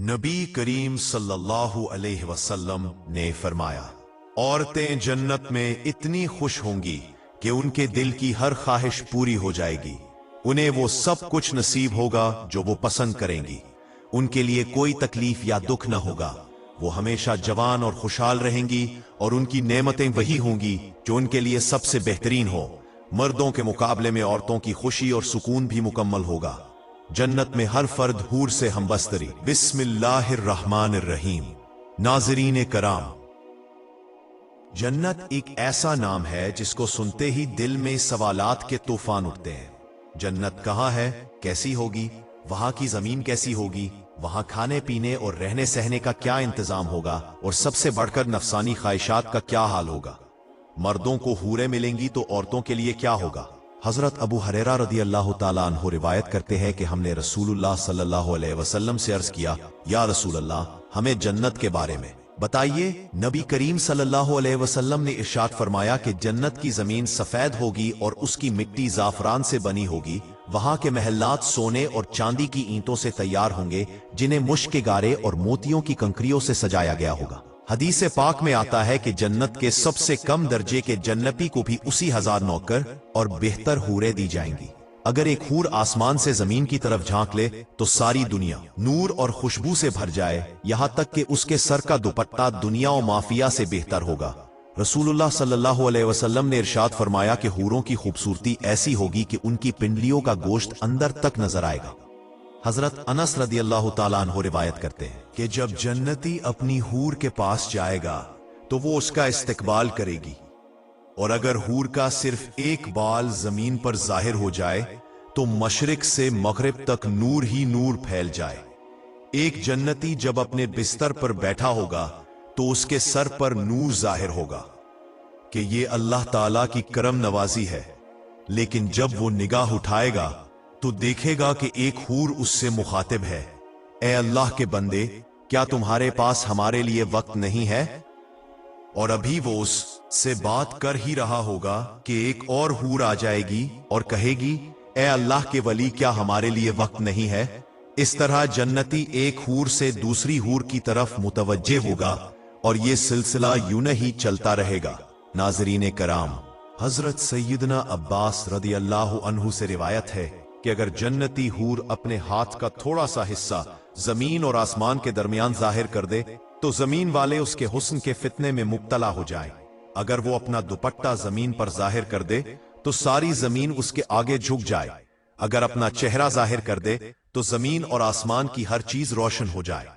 नबी करीम सल्लल्लाहु अलैहि वसल्लम ने फरमाया, औरतें जन्नत में इतनी खुश होंगी कि उनके दिल की हर ख्वाहिश पूरी हो जाएगी। उन्हें वो सब कुछ नसीब होगा जो वो पसंद करेंगी। उनके लिए कोई तकलीफ या दुख न होगा। वो हमेशा जवान और खुशहाल रहेंगी और उनकी नेमतें वही होंगी जो उनके लिए सबसे बेहतरीन हो। मर्दों के मुकाबले में औरतों की खुशी और सुकून भी मुकम्मल होगा। जन्नत में हर फर्द हूर से हमबस्तरी। बिस्मिल्लाहिर्रहमानिर्रहीम। नाज़रीन कराम, जन्नत एक ऐसा नाम है जिसको सुनते ही दिल में सवालात के तूफान उठते हैं। जन्नत कहाँ है, कैसी होगी, वहां की जमीन कैसी होगी, वहां खाने पीने और रहने सहने का क्या इंतजाम होगा, और सबसे बढ़कर नफसानी ख्वाहिशात का क्या हाल होगा। मर्दों को हूरें मिलेंगी तो औरतों के लिए क्या होगा। हजरत अबू हुरैरा रदियल्लाहु ताला अन्हु रिवायत करते हैं कि हमने रसूलुल्लाह सल्लल्लाहु अलैहि वसल्लम से अर्ज किया, या रसूलल्लाह, हमें जन्नत के बारे में बताइए। नबी करीम सल्लल्लाहु अलैहि वसल्लम ने इरशाद फरमाया कि जन्नत की जमीन सफेद होगी और उसकी मिट्टी जाफरान से बनी होगी। वहां के महल्लात सोने और चांदी की ईंटों से तैयार होंगे, जिन्हें मुश्क के गारे और मोतियों की कंकरियों से सजाया गया होगा। हदीस पाक में आता है कि जन्नत के सबसे कम दर्जे के जन्नती को भी उसी 1000 नौकर और बेहतर हूरें दी जाएंगी। अगर एक हूर आसमान से जमीन की तरफ झांक ले तो सारी दुनिया नूर और खुशबू से भर जाए, यहां तक कि उसके सर का दुपट्टा दुनिया और माफिया से बेहतर होगा। रसूलुल्लाह सल्लल्लाहु अलैहि वसल्लम ने इरशाद फरमाया कि हूरों की खूबसूरती ऐसी होगी कि उनकी पिंडलियों का गोश्त अंदर तक नजर आएगा। हजरत अनस रदियल्लाहु ताला अन्हु रिवायत करते हैं कि जब जन्नती अपनी हूर के पास जाएगा तो वो उसका इस्तकबाल करेगी, और अगर हूर का सिर्फ एक बाल जमीन पर जाहिर हो जाए तो मशरिक से मगरिब तक नूर ही नूर फैल जाए। एक जन्नती जब अपने बिस्तर पर बैठा होगा तो उसके सर पर नूर जाहिर होगा कि ये अल्लाह ताला की करम नवाजी है, लेकिन जब वो निगाह उठाएगा तो देखेगा कि एक हूर उससे मुखातिब है, ए अल्लाह के बंदे, क्या तुम्हारे पास हमारे लिए वक्त नहीं है। और अभी वो उससे बात कर ही रहा होगा कि एक और हूर आ जाएगी और कहेगी, ए अल्लाह के वली, क्या हमारे लिए वक्त नहीं है। इस तरह जन्नती एक हूर से दूसरी हूर की तरफ मुतवज्जे होगा और ये सिलसिला यूं ही चलता रहेगा। नाज़रीन कराम, हजरत सैयदना अब्बास रदियल्लाहु अन्हु से रिवायत है कि अगर जन्नती हूर अपने हाथ का थोड़ा सा हिस्सा जमीन और आसमान के दरमियान जाहिर कर दे तो जमीन वाले उसके हुस्न के फितने में मुब्तला हो जाएं। अगर वो अपना दुपट्टा जमीन पर जाहिर कर दे तो सारी जमीन उसके आगे झुक जाए। अगर अपना चेहरा जाहिर कर दे तो जमीन और आसमान की हर चीज रोशन हो जाए।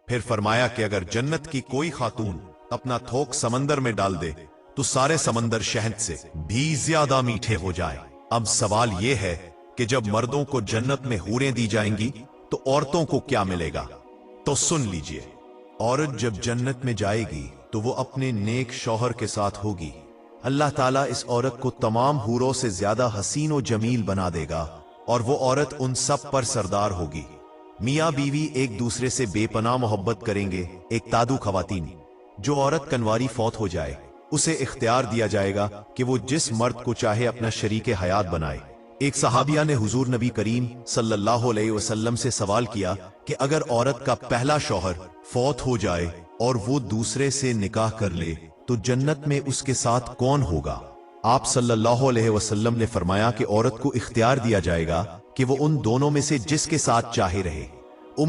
फिर फरमाया कि अगर जन्नत की कोई खातून अपना थोक समंदर में डाल दे तो सारे समंदर शहद से भी ज्यादा मीठे हो जाए। अब सवाल यह है कि जब मर्दों को जन्नत में हूरें दी जाएंगी तो औरतों को क्या मिलेगा। तो सुन लीजिए, औरत जब जन्नत में जाएगी तो वो अपने नेक शौहर के साथ होगी। अल्लाह ताला इस औरत को तमाम हूरों से ज्यादा हसीन और जमील बना देगा और वो औरत उन सब पर सरदार होगी। मियाँ बीवी एक दूसरे से बेपनाह मोहब्बत करेंगे। एक तादू खवातीन, जो औरत कनवारी फौत हो जाए उसे इख्तियार दिया जाएगा कि वो जिस मर्द को चाहे अपना शरीके हयात बनाए। एक सहाबिया ने हुजूर नबी करीम सल्लल्लाहु अलैहि वसल्लम से सवाल किया कि अगर औरत का पहला शौहर फौत हो जाए और वो दूसरे से निकाह कर ले तो जन्नत में उसके साथ कौन होगा। आप सल्लल्लाहु अलैहि वसल्लम ने फरमाया कि औरत को इख्तियार दिया जाएगा कि वो उन दोनों में से जिसके साथ चाहे रहे।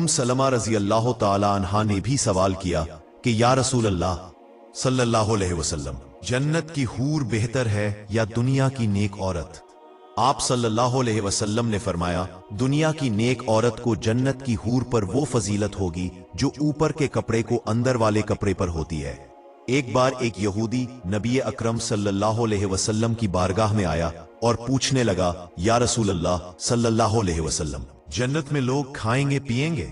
सलमा रजी अल्लाह ताला अन्हा ने भी सवाल किया कि या रसूल अल्लाह सल्लल्लाहु अलैहि वसल्लम, जन्नत की हूर बेहतर है या दुनिया की नेक औरत। आप सल्लल्लाहु अलैहि वसल्लम ने फरमाया, दुनिया की नेक औरत को जन्नत की हूर पर वो फजीलत होगी जो ऊपर के कपड़े को अंदर वाले कपड़े पर होती है। एक बार एक यहूदी नबी अकरम सल्लल्लाहु अलैहि वसल्लम की बारगाह में आया और पूछने लगा, या रसूल अल्लाह सल्लल्लाहु अलैहि वसल्लम, जन्नत में लोग खाएंगे पिएंगे।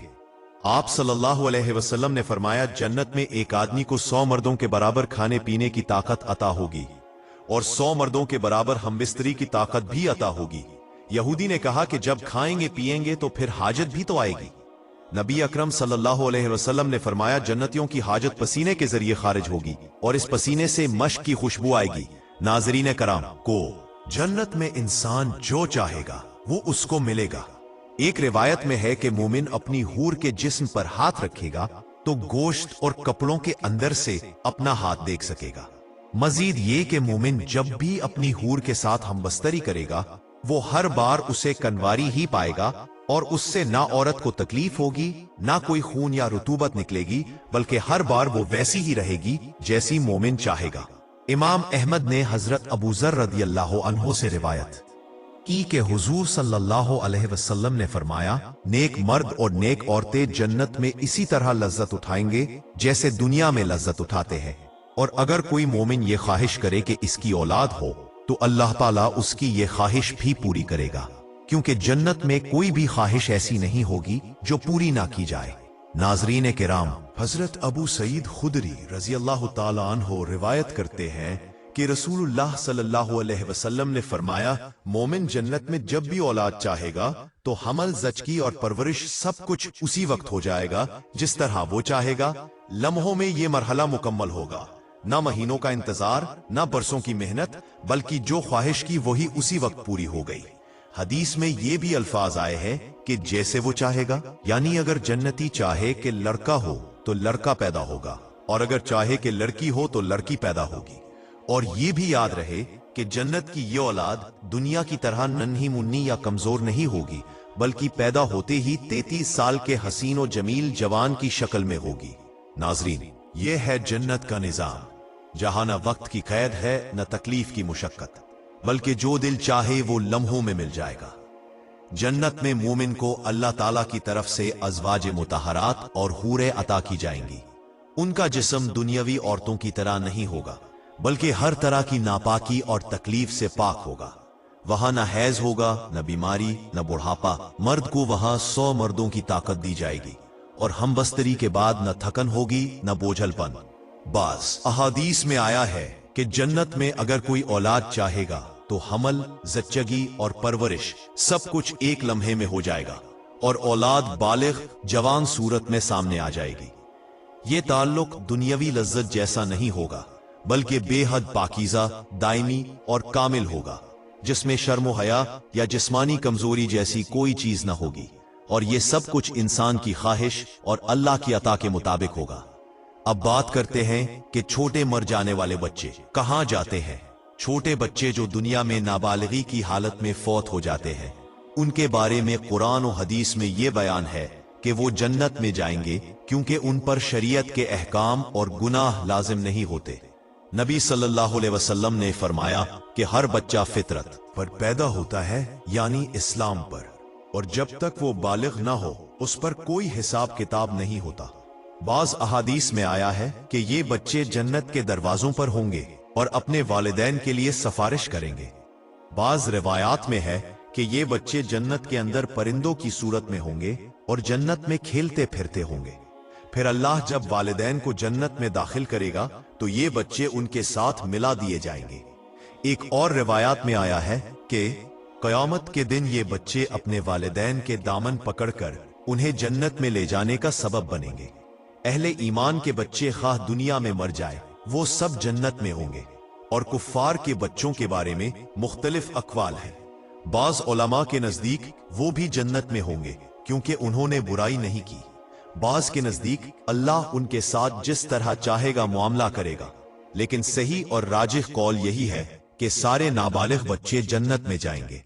आप सल्लल्लाहु अलैहि वसल्लम ने फरमाया, जन्नत में एक आदमी को 100 मर्दों के बराबर खाने पीने की ताकत अता होगी और 100 मर्दों के बराबर हमबिस्तरी की ताकत भी अता होगी। यहूदी ने कहा कि जब खाएंगे पिएंगे तो फिर हाजत भी तो आएगी। नबी अकरम सल्लल्लाहु अलैहि वसल्लम ने फरमाया, जन्नतियों की हाजत पसीने के जरिए खारिज होगी और इस पसीने से मश्क की खुशबू आएगी। नाज़रीन कराम को जन्नत में इंसान जो चाहेगा वो उसको मिलेगा। एक रिवायत में है कि मोमिन अपनी हूर के जिस्म पर हाथ रखेगा तो गोश्त और कपड़ों के अंदर से अपना हाथ देख सकेगा। मजीद ये कि मोमिन जब भी अपनी हूर के साथ हमबस्तरी करेगा वो हर बार उसे कनवारी ही पाएगा और उससे ना औरत को तकलीफ होगी, ना कोई खून या रुतूबत निकलेगी, बल्कि हर बार वो वैसी ही रहेगी जैसी मोमिन चाहेगा। इमाम अहमद ने हजरत अबू ज़र रदियल्लाहु अन्हु से रिवायत की कि हुजूर सल्लल्लाहु अलैहि वसल्लम ने फरमाया, नेक मर्द और नेक औरतें जन्नत में इसी तरह लज्जत उठाएंगे जैसे दुनिया में लज्जत उठाते हैं। और अगर कोई मोमिन ये ख्वाहिश करे कि इसकी औलाद हो तो अल्लाह ताला उसकी ये ख्वाहिश भी पूरी करेगा, क्योंकि जन्नत में कोई भी ख्वाहिश ऐसी नहीं होगी जो पूरी ना की जाए। नाजरीन किराम, हजरत अबू सईद खुदरी रजी अल्लाह ताला अन्हु रिवायत करते हैं कि रसूलुल्लाह सल्लल्लाहु अलैहि वसल्लम ने फरमाया, मोमिन जन्नत में जब भी औलाद चाहेगा तो हमल, ज़चकी और परवरिश सब कुछ उसी वक्त हो जाएगा जिस तरह वो चाहेगा। लम्हों में ये मरहला मुकम्मल होगा, ना महीनों का इंतजार, ना बरसों की मेहनत, बल्कि जो ख्वाहिश की वही उसी वक्त पूरी हो गई। हदीस में ये भी अल्फाज आए हैं कि जैसे वो चाहेगा, यानी अगर जन्नती चाहे कि लड़का हो तो लड़का पैदा होगा, और अगर चाहे कि लड़की हो तो लड़की पैदा होगी। और ये भी याद रहे कि जन्नत की ये औलाद दुनिया की तरह नन्ही मुन्नी या कमजोर नहीं होगी, बल्कि पैदा होते ही 33 साल के हसीन और जमील जवान की शक्ल में होगी। नाजरीन, ये है जन्नत का निजाम, जहां न वक्त की कैद है न तकलीफ की मुशक्कत, बल्कि जो दिल चाहे वो लम्हों में मिल जाएगा। जन्नत में मोमिन को अल्लाह ताला की तरफ से अज़वाज मुतहरात और हूरें अता की जाएंगी। उनका जिस्म दुनियावी औरतों की तरह नहीं होगा, बल्कि हर तरह की नापाकी और तकलीफ से पाक होगा। वहां न हैज होगा, न बीमारी, न बुढ़ापा। मर्द को वहां 100 मर्दों की ताकत दी जाएगी, और हमबस्तरी के बाद न थकन होगी न बोझलपन। बास अहादीस में आया है कि जन्नत में अगर कोई औलाद चाहेगा तो हमल, ज़च्चगी और परवरिश सब कुछ एक लम्हे में हो जाएगा, और औलाद बालिग जवान सूरत में सामने आ जाएगी। ये ताल्लुक दुनियावी लज्जत जैसा नहीं होगा, बल्कि बेहद पाकीज़ा, दायमी और कामिल होगा, जिसमें शर्म हया या जिस्मानी कमजोरी जैसी कोई चीज न होगी। और ये सब कुछ इंसान की ख्वाहिश और अल्लाह की अता के मुताबिक होगा। अब बात करते हैं कि छोटे मर जाने वाले बच्चे कहां जाते हैं। छोटे बच्चे जो दुनिया में नाबालिगी की हालत में फौत हो जाते हैं, उनके बारे में कुरान और हदीस में यह बयान है कि वो जन्नत में जाएंगे, क्योंकि उन पर शरीयत के अहकाम और गुनाह लाजिम नहीं होते। नबी सल्लल्लाहु अलैहि वसल्लम ने फरमाया कि हर बच्चा फितरत पर पैदा होता है, यानी इस्लाम पर, और जब तक वो बालिग ना हो उस पर कोई हिसाब किताब नहीं होता। बाज अहादीस में आया है कि ये बच्चे जन्नत के दरवाजों पर होंगे और अपने वालिदैन के लिए सफारिश करेंगे। बाज रिवायात में है कि ये बच्चे जन्नत के अंदर परिंदों की सूरत में होंगे और जन्नत में खेलते फिरते होंगे। फिर अल्लाह जब वालिदैन को जन्नत में दाखिल करेगा तो ये बच्चे उनके साथ मिला दिए जाएंगे। एक और रिवायात में आया है कि क़यामत के दिन ये बच्चे अपने वालिदैन के दामन पकड़कर उन्हें जन्नत में ले जाने का सबब बनेंगे। अहले ईमान के बच्चे खाह दुनिया में मर जाए, वो सब जन्नत में होंगे। और कुफ्फार के बच्चों के बारे में मुख्तलिफ अक़वाल हैं। बाज़ उलमा के नजदीक वो भी जन्नत में होंगे क्योंकि उन्होंने बुराई नहीं की। बाज़ के नजदीक अल्लाह उनके साथ जिस तरह चाहेगा मुआमला करेगा। लेकिन सही और राजिह कौल यही है कि सारे नाबालिग बच्चे जन्नत में जाएंगे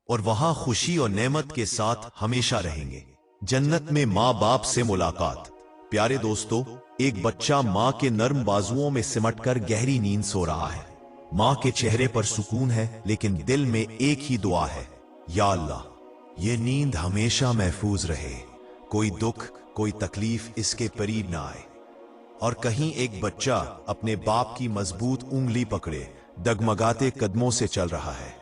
और वहां खुशी और नेमत के साथ हमेशा रहेंगे। जन्नत में माँ बाप से मुलाकात। प्यारे दोस्तों, एक बच्चा माँ के नर्म बाजुओं में सिमटकर गहरी नींद सो रहा है। माँ के चेहरे पर सुकून है, लेकिन दिल में एक ही दुआ है, या अल्लाह, ये नींद हमेशा महफूज रहे, कोई दुख कोई तकलीफ इसके करीब ना आए। और कहीं एक बच्चा अपने बाप की मजबूत उंगली पकड़े डगमगाते कदमों से चल रहा है।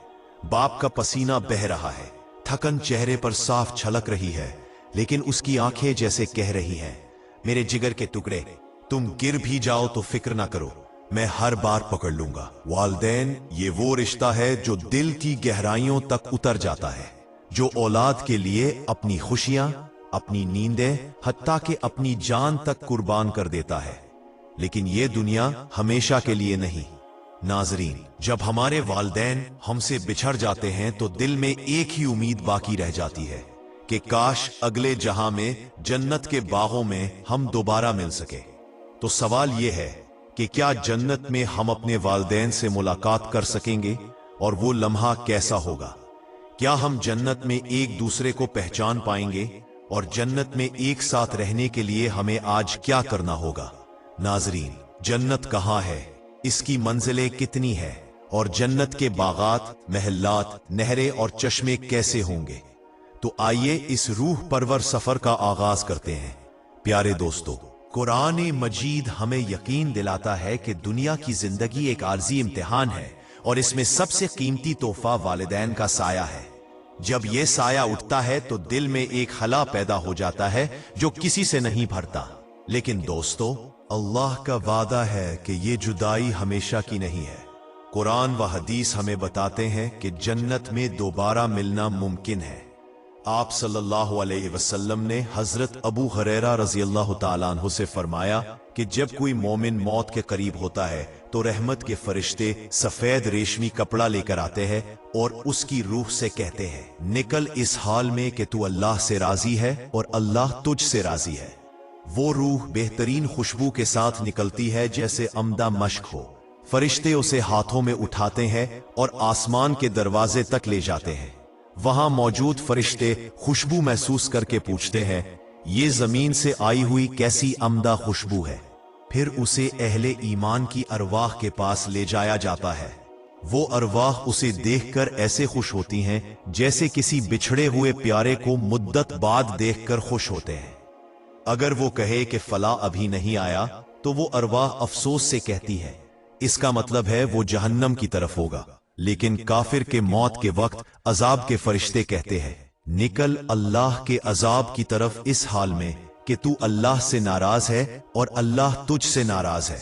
बाप का पसीना बह रहा है, थकन चेहरे पर साफ छलक रही है, लेकिन उसकी आंखें जैसे कह रही हैं, मेरे जिगर के टुकड़े, तुम गिर भी जाओ तो फिक्र ना करो, मैं हर बार पकड़ लूंगा। वालिदैन ये वो रिश्ता है जो दिल की गहराइयों तक उतर जाता है, जो औलाद के लिए अपनी खुशियां, अपनी नींदें, हत्ता के अपनी जान तक कुर्बान कर देता है। लेकिन ये दुनिया हमेशा के लिए नहीं। नाजरीन, जब हमारे वालिदैन हमसे बिछड़ जाते हैं तो दिल में एक ही उम्मीद बाकी रह जाती है کہ کاش اگلے جہاں میں جنت کے باغوں میں ہم دوبارہ مل سکے۔ تو سوال یہ ہے کہ کیا جنت میں ہم اپنے والدین سے ملاقات کر سکیں گے، اور وہ لمحہ کیسا ہوگا؟ کیا ہم جنت میں ایک دوسرے کو پہچان پائیں گے، اور جنت میں ایک ساتھ رہنے کے لیے ہمیں آج کیا کرنا ہوگا؟ ناظرین، جنت کہاں ہے، اس کی منزلیں کتنی ہے، اور جنت کے باغات، محلات، نہریں اور چشمے کیسے ہوں گے؟ تو آئیے اس روح پرور سفر کا آغاز کرتے ہیں۔ پیارے دوستو، قرآن مجید ہمیں یقین دلاتا ہے کہ دنیا کی زندگی ایک عارضی امتحان ہے، اور اس میں سب سے قیمتی تحفہ والدین کا سایہ ہے۔ جب یہ سایہ اٹھتا ہے تو دل میں ایک خلا پیدا ہو جاتا ہے جو کسی سے نہیں بھرتا۔ لیکن دوستو، اللہ کا وعدہ ہے کہ یہ جدائی ہمیشہ کی نہیں ہے۔ قرآن و حدیث ہمیں بتاتے ہیں کہ جنت میں دوبارہ ملنا ممکن ہے۔ آپ صلی اللہ علیہ وسلم نے حضرت ابو ہریرہ رضی اللہ تعالیٰ عنہ سے فرمایا کہ جب کوئی مومن موت کے قریب ہوتا ہے تو رحمت کے فرشتے سفید ریشمی کپڑا لے کر آتے ہیں اور اس کی روح سے کہتے ہیں، نکل اس حال میں کہ تو اللہ سے راضی ہے اور اللہ تجھ سے راضی ہے۔ وہ روح بہترین خوشبو کے ساتھ نکلتی ہے جیسے عمدہ مشک ہو۔ فرشتے اسے ہاتھوں میں اٹھاتے ہیں اور آسمان کے دروازے تک لے جاتے ہیں۔ وہاں موجود فرشتے خوشبو محسوس کر کے پوچھتے ہیں، یہ زمین سے آئی ہوئی کیسی عمدہ خوشبو ہے؟ پھر اسے اہل ایمان کی ارواح کے پاس لے جایا جاتا ہے۔ وہ ارواح اسے دیکھ کر ایسے خوش ہوتی ہیں جیسے کسی بچھڑے ہوئے پیارے کو مدت بعد دیکھ کر خوش ہوتے ہیں۔ اگر وہ کہے کہ فلاں ابھی نہیں آیا تو وہ ارواح افسوس سے کہتی ہے، اس کا مطلب ہے وہ جہنم کی طرف ہوگا۔ لیکن کافر کے موت کے وقت عذاب کے فرشتے کہتے ہیں، نکل اللہ کے عذاب کی طرف اس حال میں کہ تو اللہ سے ناراض ہے اور اللہ تجھ سے ناراض ہے۔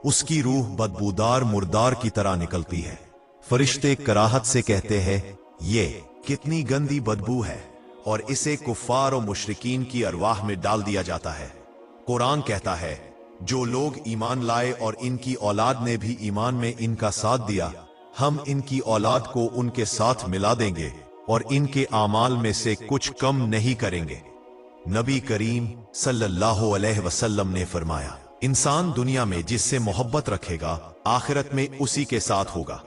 اس کی روح بدبودار مردار کی طرح نکلتی ہے۔ فرشتے کراہت سے کہتے ہیں، یہ کتنی گندی بدبو ہے، اور اسے کفار و مشرکین کی ارواح میں ڈال دیا جاتا ہے۔ قرآن کہتا ہے، جو لوگ ایمان لائے اور ان کی اولاد نے بھی ایمان میں ان کا ساتھ دیا، ہم ان کی اولاد کو ان کے ساتھ ملا دیں گے اور ان کے اعمال میں سے کچھ کم نہیں کریں گے۔ نبی کریم صلی اللہ علیہ وسلم نے فرمایا، انسان دنیا میں جس سے محبت رکھے گا آخرت میں اسی کے ساتھ ہوگا۔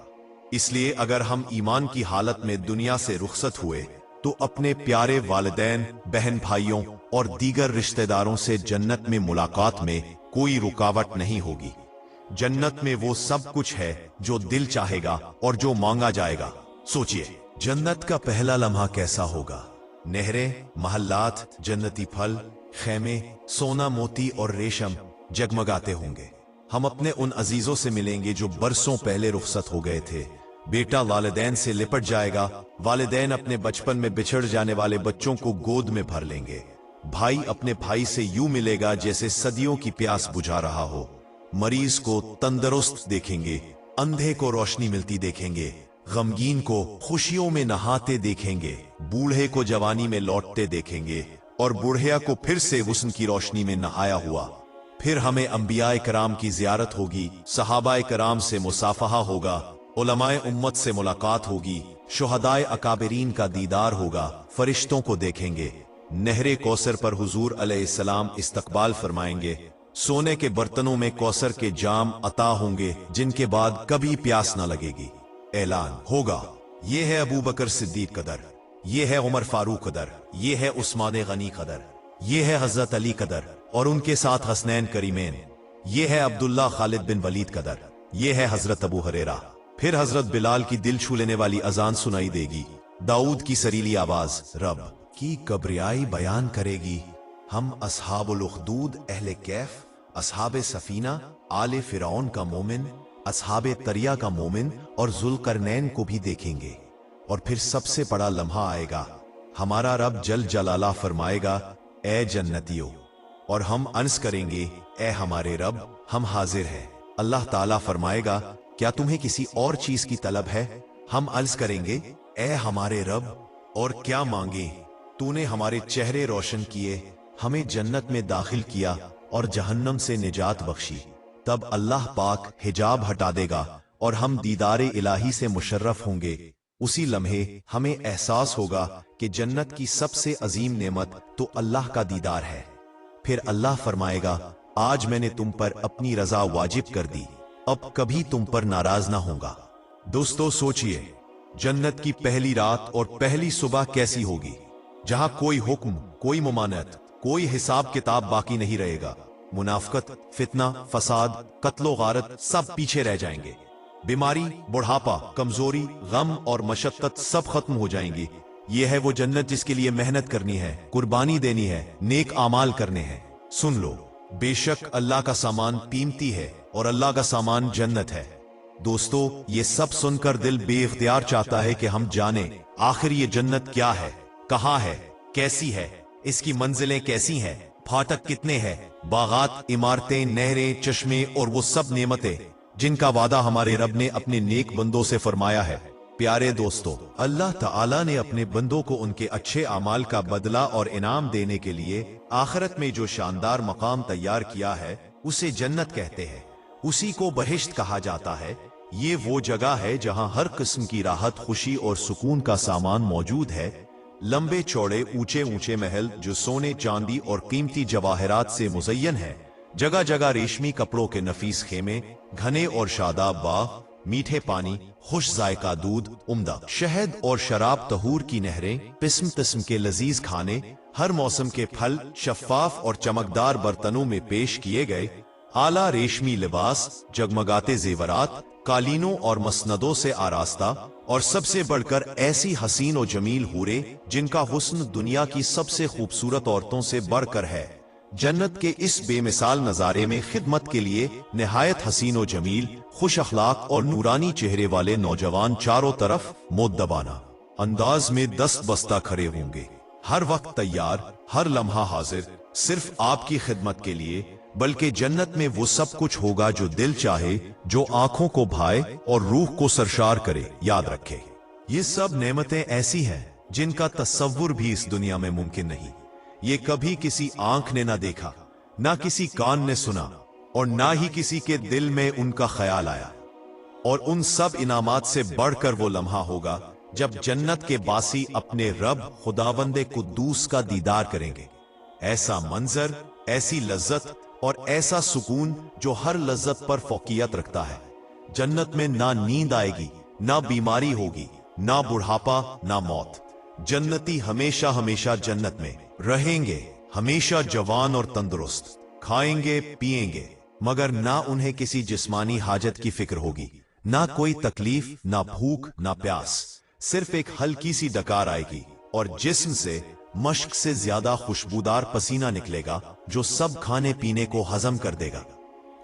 اس لیے اگر ہم ایمان کی حالت میں دنیا سے رخصت ہوئے تو اپنے پیارے والدین، بہن بھائیوں اور دیگر رشتہ داروں سے جنت میں ملاقات میں کوئی رکاوٹ نہیں ہوگی۔ جنت میں وہ سب کچھ ہے جو دل چاہے گا اور جو مانگا جائے گا۔ سوچئے، جنت کا پہلا لمحہ کیسا ہوگا؟ نہریں، محلات، جنتی پھل، خیمے، سونا موتی اور ریشم جگمگاتے ہوں گے۔ ہم اپنے ان عزیزوں سے ملیں گے جو برسوں پہلے رخصت ہو گئے تھے۔ بیٹا والدین سے لپٹ جائے گا، والدین اپنے بچپن میں بچھڑ جانے والے بچوں کو گود میں بھر لیں گے۔ بھائی اپنے بھائی سے یوں ملے گا جیسے صدیوں کی پیاس بجھا رہا ہو۔ مریض کو تندرست دیکھیں گے، اندھے کو روشنی ملتی دیکھیں گے، غمگین کو خوشیوں میں نہاتے دیکھیں گے، بوڑھے کو جوانی میں لوٹتے دیکھیں گے، اور بوڑھیا کو پھر سے حسن کی روشنی میں نہایا ہوا۔ پھر ہمیں انبیاء کرام کی زیارت ہوگی، صحابہ کرام سے مصافحہ ہوگا، علماء امت سے ملاقات ہوگی، شہداء اکابرین کا دیدار ہوگا، فرشتوں کو دیکھیں گے۔ نہر کوثر پر حضور علیہ السلام استقبال فرمائیں گے۔ سونے کے برتنوں میں کوثر کے جام عطا ہوں گے جن کے بعد کبھی پیاس نہ لگے گی۔ اعلان ہوگا، یہ ہے ابو بکر صدیق قدر، یہ ہے عمر فاروق قدر، یہ ہے عثمان غنی قدر، یہ ہے حضرت علی قدر اور ان کے ساتھ حسنین کریمین، یہ ہے عبداللہ خالد بن ولید قدر، یہ ہے حضرت ابو ہریرہ۔ پھر حضرت بلال کی دل چھو لینے والی اذان سنائی دے گی، داؤد کی سریلی آواز رب کی کبریائی بیان کرے گی۔ ہم اصحاب الاخدود اہل کیف، اصحاب سفینہ آل فرعون کا مومن، اصحاب تریا کا مومن اور ذوالقرنین کو بھی دیکھیں گے۔ اور پھر سب سے بڑا لمحہ آئے گا، ہمارا رب جل جلالہ فرمائے گا، اے جنتیو، اور ہم عرض کریں گے، اے ہمارے رب، ہم حاضر ہیں۔ اللہ تعالیٰ فرمائے گا، کیا تمہیں کسی اور چیز کی طلب ہے؟ ہم عرض کریں گے، اے ہمارے رب، اور کیا مانگیں؟ تو نے ہمارے چہرے روشن کیے، ہمیں جنت میں داخل کیا اور جہنم سے نجات بخشی۔ تب اللہ پاک حجاب ہٹا دے گا اور ہم دیدار الہی سے مشرف ہوں گے۔ उसी लम्हे हमें एहसास होगा कि जन्नत की सबसे अजीम नेमत तो अल्लाह का दीदार है। फिर अल्लाह फरमाएगा, आज मैंने तुम पर अपनी रजा वाजिब कर दी, अब कभी तुम पर नाराज ना होगा। दोस्तों सोचिए, जन्नत की पहली रात और पहली सुबह कैसी होगी, जहां कोई हुक्म, कोई मुमानत, कोई हिसाब किताब बाकी नहीं रहेगा। मुनाफकत, फितना, फसाद, कत्लो गारत सब पीछे रह जाएंगे। बीमारी, बुढ़ापा, कमजोरी, गम और मशक्कत सब खत्म हो जाएंगी। ये है वो जन्नत जिसके लिए मेहनत करनी है, कुर्बानी देनी है, नेक आमाल करने हैं। सुन लो, बेशक अल्लाह का सामान कीमती है और अल्लाह का सामान जन्नत है। दोस्तों, ये सब सुनकर दिल बेइख्तियार चाहता है कि हम जाने आखिर ये जन्नत क्या है, कहाँ है, कैसी है, इसकी मंजिलें कैसी हैं, फाटक कितने हैं, बागात, इमारतें, नहरें, चश्मे और वो सब नेमतें जिनका वादा हमारे रब ने अपने नेक बंदों से फरमाया है। प्यारे दोस्तों, अल्लाह ताला ने अपने बंदों को उनके अच्छे अमाल का बदला और इनाम देने के लिए आखिरत में जो शानदार मकाम तैयार किया है उसे जन्नत कहते हैं। उसी को बहिश्त कहा जाता है। ये वो जगह है जहां हर किस्म की राहत, खुशी और सुकून का सामान मौजूद है। लंबे चौड़े ऊंचे ऊंचे महल जो सोने, चांदी और कीमती जवाहरात से मुज़य्यन है। जगह जगह रेशमी कपड़ों के नफीस खेमे, घने और शादाब बाग, मीठे पानी, खुश जायका दूध, उम्दा शहद और शराब, तहूर की नहरें, किस्म किस्म के लजीज खाने, हर मौसम के फल शफाफ और चमकदार बर्तनों में पेश किए गए, आला रेशमी लिबास, जगमगाते जेवरात, कालीनों और मसनदों से आरास्ता, और सबसे बढ़कर ऐसी हसीन और जमील हूरे जिनका हुस्न दुनिया की सबसे खूबसूरत औरतों से बढ़कर है। जन्नत के इस बेमिसाल नजारे में खिदमत के लिए निहायत हसीन और जमील, खुश अखलाक और नूरानी चेहरे वाले नौजवान चारों तरफ मुद्दबाना अंदाज में दस्त बस्ता खड़े होंगे, हर वक्त तैयार, हर लम्हा हाजिर, सिर्फ आपकी खिदमत के लिए। बल्कि जन्नत में वो सब कुछ होगा जो दिल चाहे, जो आंखों को भाए और रूह को सरशार करे। याद रखे, ये सब नेमतें ऐसी हैं जिनका तस्वुर भी इस दुनिया में मुमकिन नहीं। ये कभी किसी आंख ने ना देखा, ना किसी कान ने सुना, और ना ही किसी के दिल में उनका ख्याल आया। और उन सब इनामात से बढ़कर वो लम्हा होगा जब जन्नत के बासी अपने रब खुदावंदे कुद्दूस का दीदार करेंगे। ऐसा मंजर, ऐसी लज्जत और ऐसा सुकून जो हर लज्जत पर फौकियत रखता है। जन्नत में ना नींद आएगी, ना बीमारी होगी, ना बुढ़ापा, ना मौत। जन्नती हमेशा हमेशा जन्नत में रहेंगे, हमेशा जवान और तंदुरुस्त, खाएंगे पिएंगे, मगर ना उन्हें किसी जिस्मानी हाजत की फिक्र होगी, ना कोई तकलीफ, ना भूख, ना प्यास। सिर्फ एक हल्की सी डकार आएगी और जिस्म से मश्क से ज्यादा खुशबूदार पसीना निकलेगा जो सब खाने पीने को हजम कर देगा।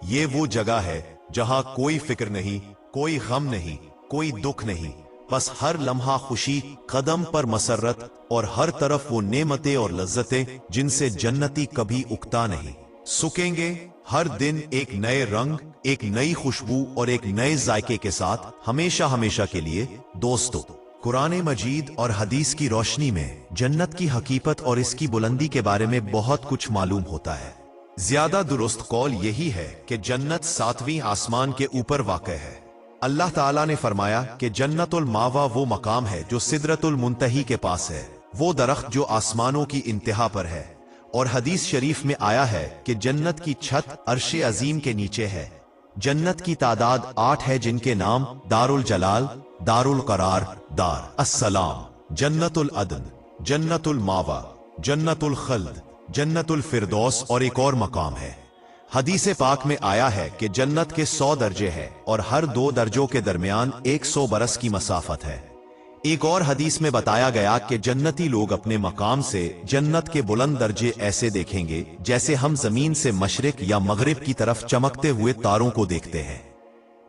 ये वो जगह है जहां कोई फिक्र नहीं, कोई गम नहीं, कोई दुख नहीं, बस हर लम्हा खुशी, कदम पर मसरत और हर तरफ वो नेमतें और लज्जतें जिनसे जन्नती कभी उकता नहीं। सुकेंगे हर दिन एक नए रंग, एक नई खुशबू और एक नए जायके के साथ, हमेशा हमेशा के लिए। दोस्तों, कुरान मजीद और हदीस की रोशनी में जन्नत की हकीकत और इसकी बुलंदी के बारे में बहुत कुछ मालूम होता है। ज्यादा दुरुस्त कौल यही है कि जन्नत 7वीं आसमान के ऊपर वाक़ है। अल्लाह ताला ने फरमाया कि जन्नतुल मावा वो मकाम है जो सिदरतुल मुंतही के पास है, वो दरख्त जो आसमानों की इंतहा पर है। और हदीस शरीफ में आया है कि जन्नत की छत अर्शे अजीम के नीचे है। जन्नत की तादाद 8 है जिनके नाम दारुल जलाल, दारुल करार, दार अस्सलाम, जन्नतुल अदन, जन्नतुल मावा, जन्नतुल खल्द, जन्नतुल फिरदौस और एक और मकाम है। हदीस पाक में आया है कि जन्नत के 100 दर्जे हैं और हर 2 दर्जों के दरमियान 100 बरस की मसाफत है। एक और हदीस में बताया गया कि जन्नती लोग अपने मकाम से जन्नत के बुलंद दर्जे ऐसे देखेंगे जैसे हम जमीन से मशरिक या मगरिब की तरफ चमकते हुए तारों को देखते हैं।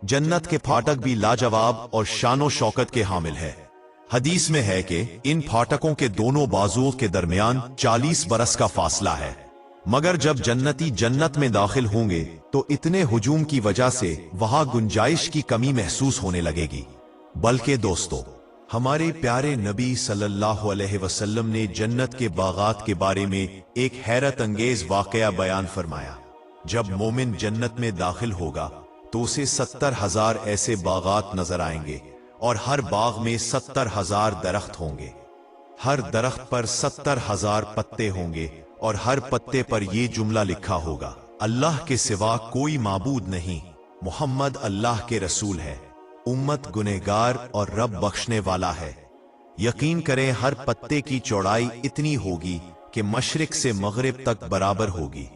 जन्नत के फाटक भी लाजवाब और शानो शौकत के हामिल है। हदीस में है कि इन फाटकों के दोनों बाजुओं के दरमियान 40 बरस का फासला है। मगर जब जन्नती जन्नत में दाखिल होंगे तो इतने हुजूम की वजह से वहां गुंजाइश की कमी महसूस होने लगेगी। बल्कि दोस्तों, हमारे प्यारे नबी सल्लल्लाहु अलैहि वसल्लम ने जन्नत के बागात के बारे में एक हैरत अंगेज वाकया बयान फरमाया। जब मोमिन जन्नत में दाखिल होगा तो उसे 70,000 ऐसे बागात नजर आएंगे और हर बाग में 70,000 दरख्त होंगे, हर दरख्त पर 70,000 पत्ते होंगे और हर पत्ते पर यह जुमला लिखा होगा, अल्लाह के सिवा कोई माबूद नहीं, मोहम्मद अल्लाह के रसूल है, उम्मत गुनहगार और रब बख्शने वाला है। यकीन करें हर पत्ते की चौड़ाई इतनी होगी कि मशरिक से मगरिब तक बराबर होगी।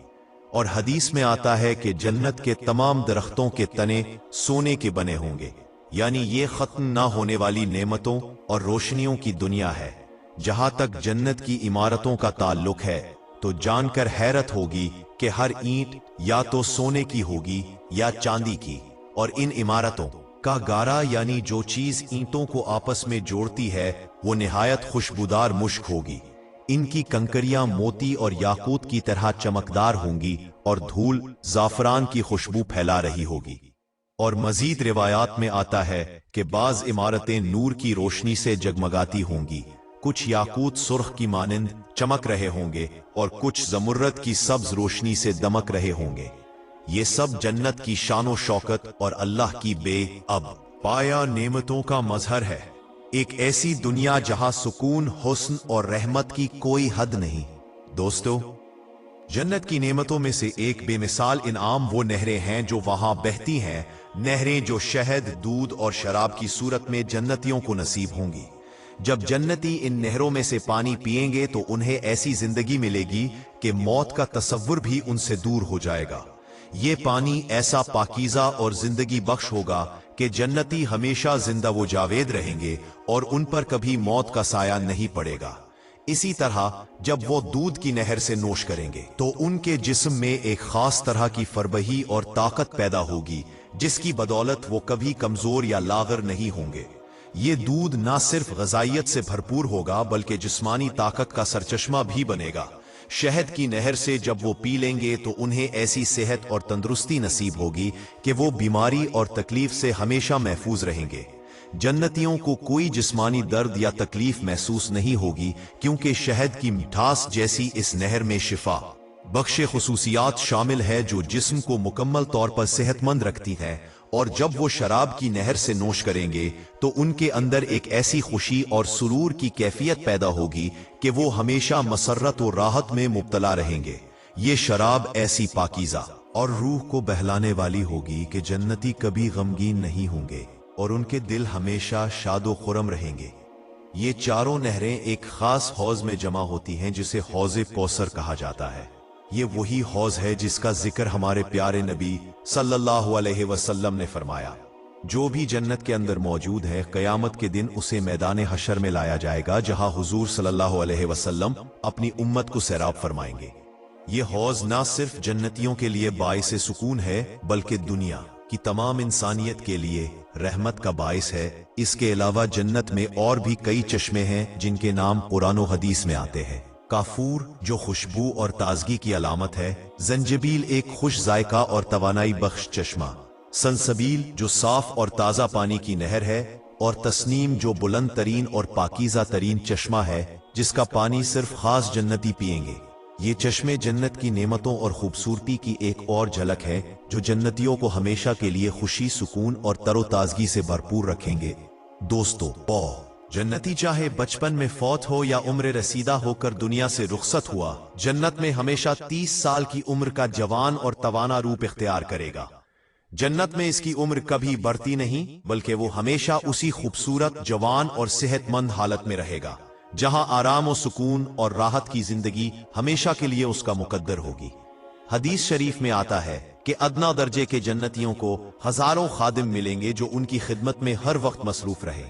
और हदीस में आता है कि जन्नत के तमाम दरख्तों के तने सोने के बने होंगे, यानी ये खत्म ना होने वाली नेमतों और रोशनियों की दुनिया है। जहां तक जन्नत की इमारतों का ताल्लुक है तो जानकर हैरत होगी कि हर ईंट या तो सोने की होगी या चांदी की, और इन इमारतों का गारा यानी जो चीज ईंटों को आपस में जोड़ती है वो निहायत खुशबूदार मुश्क होगी। इनकी कंकरियां मोती और याकूत की तरह चमकदार होंगी और धूल जाफरान की खुशबू फैला रही होगी। और मजीद रिवायात में आता है कि बाज इमारतें नूर की रोशनी से जगमगाती होंगी, कुछ याकूत सुर्ख की मानिंद चमक रहे होंगे और कुछ जमुर्रत की सब्ज रोशनी से दमक रहे होंगे। ये सब जन्नत की शानो शौकत और अल्लाह की बेअब पाया नेमतों का मजहर है। एक ऐसी दुनिया जहां सुकून, हुस्न और रहमत की कोई हद नहीं। दोस्तों, जन्नत की नेमतों में से एक बेमिसाल इनाम वो नहरें हैं जो वहां बहती हैं, नहरें जो शहद, दूध और शराब की सूरत में जन्नतियों को नसीब होंगी। जब जन्नती इन नहरों में से पानी पिएंगे तो उन्हें ऐसी जिंदगी मिलेगी कि मौत का तसव्वुर भी उनसे दूर हो जाएगा। ये पानी ऐसा पाकीज़ा और जिंदगी बख्श होगा कि जन्नती हमेशा जिंदा वो जावेद रहेंगे और उन पर कभी मौत का साया नहीं पड़ेगा। इसी तरह जब वो दूध की नहर से नोश करेंगे तो उनके जिस्म में एक खास तरह की फरबही और ताकत पैदा होगी जिसकी बदौलत वो कभी कमजोर या लागर नहीं होंगे। ये दूध ना सिर्फ ग़िज़ाइयत से भरपूर होगा बल्कि जिस्मानी ताकत का सरचश्मा भी बनेगा। शहद की नहर से जब वो पी लेंगे तो उन्हें ऐसी सेहत और तंदुरुस्ती नसीब होगी कि वो बीमारी और तकलीफ से हमेशा महफूज रहेंगे। जन्नतियों को कोई जिस्मानी दर्द या तकलीफ महसूस नहीं होगी क्योंकि शहद की मिठास जैसी इस नहर में शिफा बख्शे खुसूसियात शामिल है जो जिस्म को मुकम्मल तौर पर सेहतमंद रखती है। और जब वो शराब की नहर से नोश करेंगे तो उनके अंदर एक ऐसी खुशी और सुरूर की कैफियत पैदा होगी कि वो हमेशा मसर्रत और राहत में मुब्तला रहेंगे। ये शराब ऐसी पाकीज़ा और रूह को बहलाने वाली होगी कि जन्नती कभी गमगीन नहीं होंगे और उनके दिल हमेशा शादो खुरम रहेंगे। ये चारों नहरें एक खास हौज में जमा होती हैं जिसे हौज़े कौसर कहा जाता है। ये वही हौज है जिसका जिक्र हमारे प्यारे नबी सल्लल्लाहु अलैहि वसल्लम ने फरमाया। जो भी जन्नत के अंदर मौजूद है क़यामत के दिन उसे मैदान हशर में लाया जाएगा जहां हुजूर सल्लल्लाहु अलैहि वसल्लम अपनी उम्मत को सैराब फरमाएंगे। ये हौज ना सिर्फ जन्नतियों के लिए बाइस सुकून है बल्कि दुनिया की तमाम इंसानियत के लिए रहमत का बाइस है। इसके अलावा जन्नत में और भी कई चश्मे हैं जिनके नाम कुरान और हदीस में आते हैं। काफूर जो खुशबू और ताजगी की अलामत है, जंजबील एक खुश जायका और तवानाई बख्श चश्मा, सनसबील जो साफ और ताजा पानी की नहर है, और तस्नीम जो बुलंद तरीन और पाकीज़ा तरीन चश्मा है जिसका पानी सिर्फ खास जन्नती पिएंगे। ये चश्मे जन्नत की नेमतों और खूबसूरती की एक और झलक है जो जन्नतियों को हमेशा के लिए खुशी, सुकून और तरोताजगी से भरपूर रखेंगे। दोस्तों, जन्नती चाहे बचपन में फौत हो या उम्र रसीदा होकर दुनिया से रुखसत हुआ, जन्नत में हमेशा 30 साल की उम्र का जवान और तवाना रूप इख्तियार करेगा। जन्नत में इसकी उम्र कभी बढ़ती नहीं बल्कि वो हमेशा उसी खूबसूरत, जवान और सेहतमंद हालत में रहेगा जहां आराम और सुकून और राहत की जिंदगी हमेशा के लिए उसका मुकद्दर होगी। हदीस शरीफ में आता है कि अदना दर्जे के जन्नतियों को हजारों खादिम मिलेंगे जो उनकी खिदमत में हर वक्त मसरूफ रहे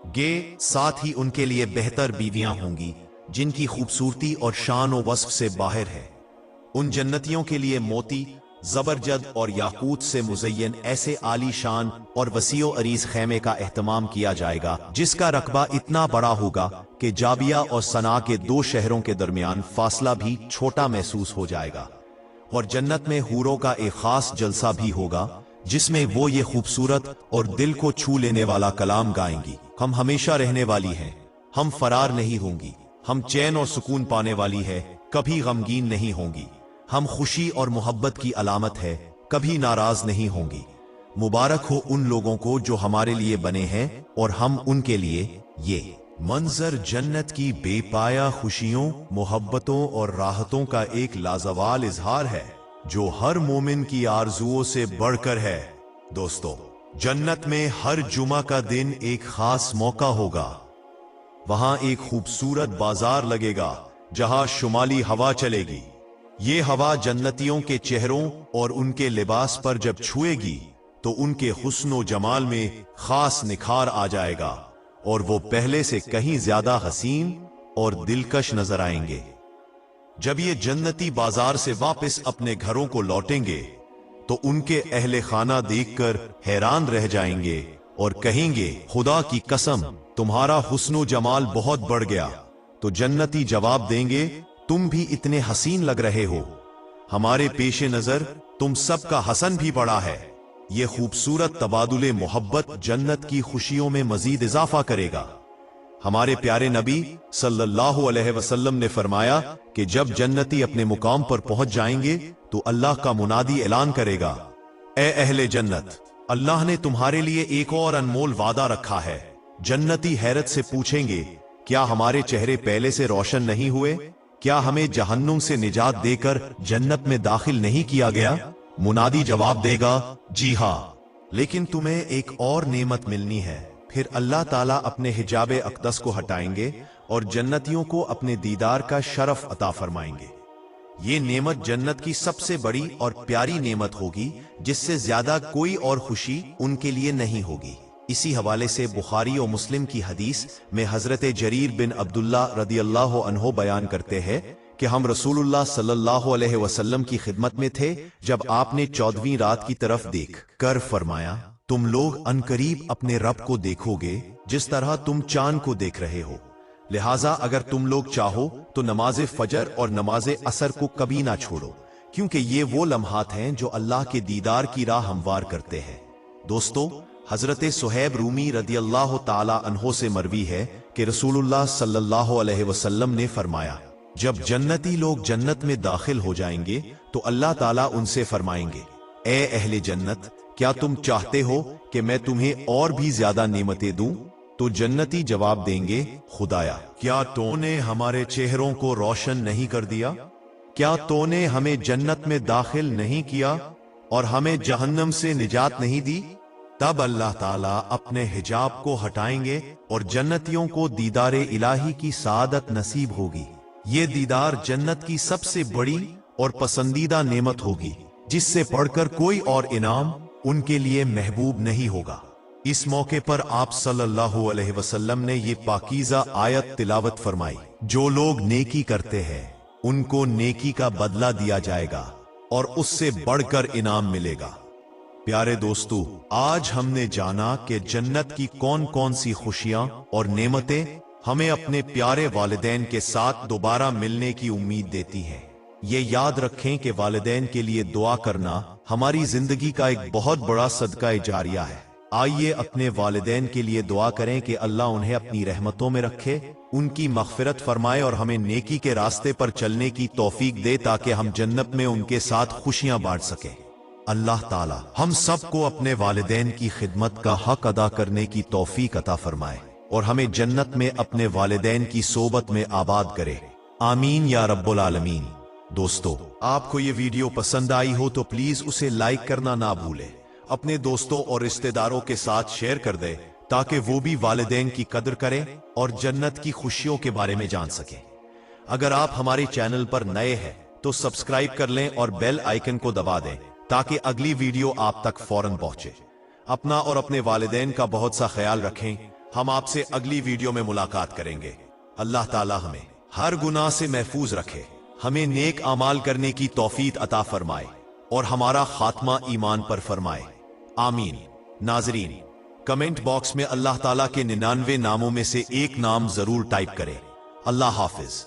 गे, साथ ही उनके लिए बेहतर बीवियां होंगी जिनकी खूबसूरती और शान और वस्फ से बाहर है। उन जन्नतियों के लिए मोती, जबरजद और याकूत से मुज़य्यन ऐसे आली शान और वसीओ अरीज खैमे का एहतमाम किया जाएगा जिसका रकबा इतना बड़ा होगा कि जाबिया और सना के 2 शहरों के दरमियान फासला भी छोटा महसूस हो जाएगा। और जन्नत में हूरों का एक खास जलसा भी होगा जिसमें वो ये खूबसूरत और दिल को छू लेने वाला कलाम गाएंगी, हम हमेशा रहने वाली हैं, हम फरार नहीं होंगी, हम चैन और सुकून पाने वाली है, कभी गमगीन नहीं होंगी, हम खुशी और मोहब्बत की अलामत है, कभी नाराज नहीं होंगी, मुबारक हो उन लोगों को जो हमारे लिए बने हैं और हम उनके लिए। ये मंजर जन्नत की बेपाया खुशियों, मोहब्बतों और राहतों का एक लाजवाब इजहार है जो हर मोमिन की आरजुओं से बढ़कर है। दोस्तों, जन्नत में हर जुमा का दिन एक खास मौका होगा। वहां एक खूबसूरत बाजार लगेगा जहां शुमाली हवा चलेगी। ये हवा जन्नतियों के चेहरों और उनके लिबास पर जब छुएगी तो उनके हुस्न जमाल में खास निखार आ जाएगा और वो पहले से कहीं ज्यादा हसीन और दिलकश नजर आएंगे। जब ये जन्नती बाजार से वापस अपने घरों को लौटेंगे तो उनके अहले खाना देखकर हैरान रह जाएंगे और कहेंगे, खुदा की कसम, तुम्हारा हुस्न जमाल बहुत बढ़ गया। तो जन्नती जवाब देंगे, तुम भी इतने हसीन लग रहे हो। हमारे पेशे नजर तुम सबका हसन भी बड़ा है। ये खूबसूरत तबादुले मोहब्बत जन्नत की खुशियों में मजीद इजाफा करेगा। हमारे प्यारे नबी सल्लल्लाहु अलैहि वसल्लम ने फरमाया कि जब जन्नती अपने मुकाम पर पहुंच जाएंगे तो अल्लाह का मुनादी ऐलान करेगा, ए अहले जन्नत, अल्लाह ने तुम्हारे लिए एक और अनमोल वादा रखा है। जन्नती हैरत से पूछेंगे, क्या हमारे चेहरे पहले से रोशन नहीं हुए? क्या हमें जहन्नुम से निजात देकर जन्नत में दाखिल नहीं किया गया? मुनादी जवाब देगा, जी हां, लेकिन तुम्हें एक और नेमत मिलनी है। फिर अल्लाह ताला अपने हिजाब अक़दस को हटाएंगे और जन्नतियों को अपने दीदार का शरफ अता फरमाएंगे। ये नेमत जन्नत की सबसे बड़ी और प्यारी नेमत होगी जिससे ज्यादा कोई और खुशी उनके लिए नहीं होगी। इसी हवाले से बुखारी और मुस्लिम की हदीस में हजरत जरीर बिन अब्दुल्ला रदियल्लाहु अन्हु बयान करते हैं कि हम रसूलुल्लाह सल्लल्लाहु अलैहि वसल्लम की खिदमत में थे जब आपने 14वीं रात की तरफ देख कर फरमाया, तुम लोग अनकरीब अपने रब को देखोगे जिस तरह तुम चांद को देख रहे हो। लिहाजा अगर तुम लोग चाहो तो नमाज फजर और नमाज असर को कभी ना छोड़ो, क्योंकि ये वो लम्हात हैं जो अल्लाह के दीदार की राह हमवार करते हैं। दोस्तों, हजरत सुहैब रूमी रदियल्लाहु ताला अन्हो से मरवी है कि रसूलुल्लाह सल्लल्लाहु अलैहि वसल्लम ने फरमाया, जब जन्नती लोग जन्नत में दाखिल हो जाएंगे तो अल्लाह ताला उनसे फरमाएंगे, ए अहले जन्नत, क्या तुम चाहते हो कि मैं तुम्हें और भी ज्यादा नेमतें दूं? तो जन्नती जवाब देंगे, खुदाया, क्या तूने हमारे चेहरों को रोशन नहीं कर दिया? क्या तूने हमें जन्नत में दाखिल नहीं किया और हमें जहन्नम से निजात नहीं दी? तब अल्लाह ताला अपने हिजाब को हटाएंगे और जन्नतियों को दीदारे इलाही की सादत नसीब होगी। ये दीदार जन्नत की सबसे बड़ी और पसंदीदा नेमत होगी जिससे पढ़कर कोई और इनाम उनके लिए महबूब नहीं होगा। इस मौके पर आप सल्लल्लाहु अलैहि वसल्लम ने ये पाकीज़ा आयत तिलावत फरमाई, जो लोग नेकी करते हैं उनको नेकी का बदला दिया जाएगा और उससे बढ़कर इनाम मिलेगा। प्यारे दोस्तों, आज हमने जाना कि जन्नत की कौन कौन सी खुशियां और नेमतें हमें अपने प्यारे वालिदैन के साथ दोबारा मिलने की उम्मीद देती हैं। ये याद रखें कि वालिदैन के लिए दुआ करना हमारी जिंदगी का एक बहुत बड़ा सदका जारिया है। आइए अपने वालिदैन के लिए दुआ करें कि अल्लाह उन्हें अपनी रहमतों में रखे, उनकी मग़फ़िरत फरमाए और हमें नेकी के रास्ते पर चलने की तौफीक दे ताकि हम जन्नत में उनके साथ खुशियां बांट सकें। अल्लाह ताला हम सबको अपने वालिदैन की खिदमत का हक अदा करने की तौफीक अता फरमाए और हमें जन्नत में अपने वालिदैन की सोबत में आबाद करे। आमीन या रब्बुल आलमीन। दोस्तों, आपको ये वीडियो पसंद आई हो तो प्लीज उसे लाइक करना ना भूलें। अपने दोस्तों और रिश्तेदारों के साथ शेयर कर दें ताकि वो भी वालिदैन की कदर करें और जन्नत की खुशियों के बारे में जान सकें। अगर आप हमारे चैनल पर नए हैं तो सब्सक्राइब कर लें और बेल आइकन को दबा दें ताकि अगली वीडियो आप तक फौरन पहुंचे। अपना और अपने वालिदैन का बहुत सा ख्याल रखें। हम आपसे अगली वीडियो में मुलाकात करेंगे। अल्लाह ताला हमें हर गुनाह से महफूज रखे, हमें नेक अमाल करने की तौफीक अता फरमाए और हमारा खात्मा ईमान पर फरमाए। आमीन। नाजरीन, कमेंट बॉक्स में अल्लाह ताला के 99 नामों में से एक नाम जरूर टाइप करें। अल्लाह हाफिज।